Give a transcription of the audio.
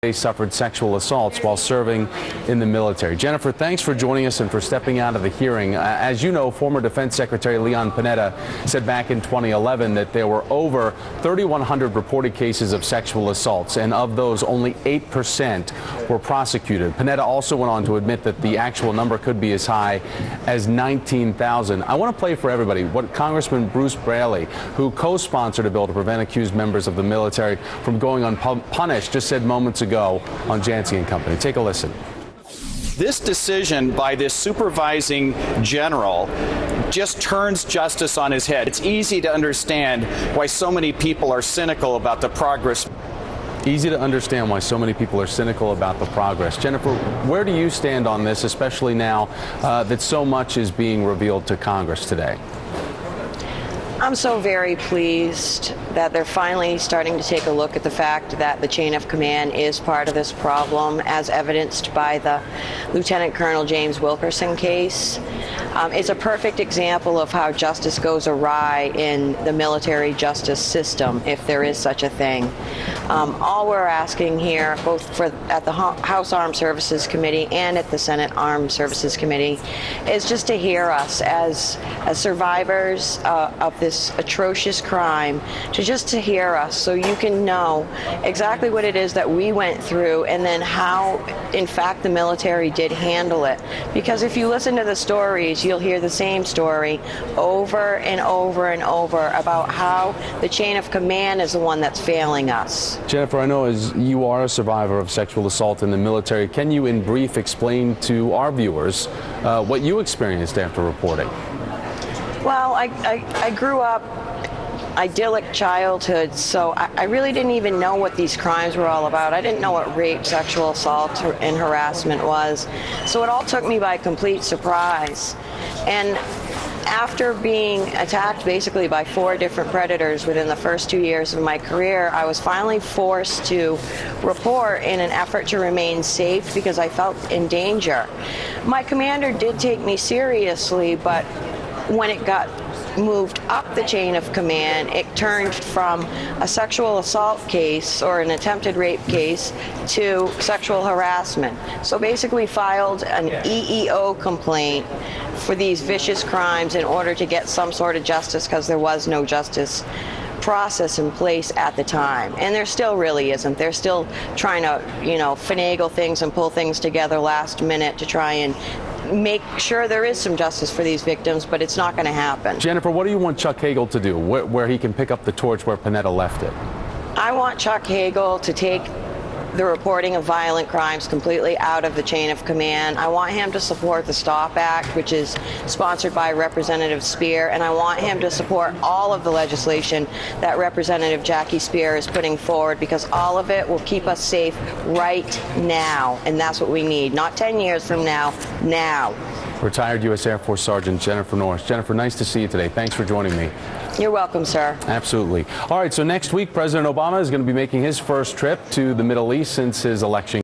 They suffered sexual assaults while serving in the military. Jennifer, thanks for joining us and for stepping out of the hearing. As you know, former Defense Secretary Leon Panetta said back in 2011 that there were over 3,100 reported cases of sexual assaults, and of those, only 8% were prosecuted. Panetta also went on to admit that the actual number could be as high as 19,000. I want to play for everybody what Congressman Bruce Braley, who co-sponsored a bill to prevent accused members of the military from going unpunished, just said moments ago on Jancy and Company. Take a listen. This decision by this supervising general just turns justice on his head. It's easy to understand why so many people are cynical about the progress. Easy to understand why so many people are cynical about the progress. Jennifer, where do you stand on this, especially now that so much is being revealed to Congress today? I'm so very pleased that they're finally starting to take a look at the fact that the chain of command is part of this problem, as evidenced by the Lieutenant Colonel James Wilkerson case. It's a perfect example of how justice goes awry in the military justice system, if there is such a thing. All we're asking here, both at the House Armed Services Committee and at the Senate Armed Services Committee, is just to hear us as survivors of this atrocious crime, to hear us so you can know exactly what it is that we went through and then how, in fact, the military did handle it. Because if you listen to the stories, you'll hear the same story over and over and over about how the chain of command is the one that's failing us. Jennifer, I know as you are a survivor of sexual assault in the military, can you in brief explain to our viewers what you experienced after reporting? Well, I grew up idyllic childhood, so I really didn't even know what these crimes were all about. I didn't know what rape, sexual assault, and harassment was. So it all took me by complete surprise. And after being attacked basically by 4 different predators within the first 2 years of my career, I was finally forced to report in an effort to remain safe because I felt in danger. My commander did take me seriously, but when it got moved up the chain of command, it turned from a sexual assault case or an attempted rape case to sexual harassment. So basically filed an EEO complaint for these vicious crimes in order to get some sort of justice, because there was no justice process in place at the time, and there still really isn't. They're still trying to, finagle things and pull things together last minute to try and make sure there is some justice for these victims, but it's not going to happen. Jennifer, what do you want Chuck Hagel to do, where he can pick up the torch where Panetta left it? I want Chuck Hagel to take the reporting of violent crimes completely out of the chain of command. I want him to support the STOP Act, which is sponsored by Representative Speer, and I want him to support all of the legislation that Representative Jackie Speer is putting forward, because all of it will keep us safe right now, and that's what we need. Not 10 years from now, now. Retired U.S. Air Force Sergeant Jennifer Norris. Jennifer, nice to see you today. Thanks for joining me. You're welcome, sir. Absolutely. All right, so next week, President Obama is going to be making his first trip to the Middle East since his election.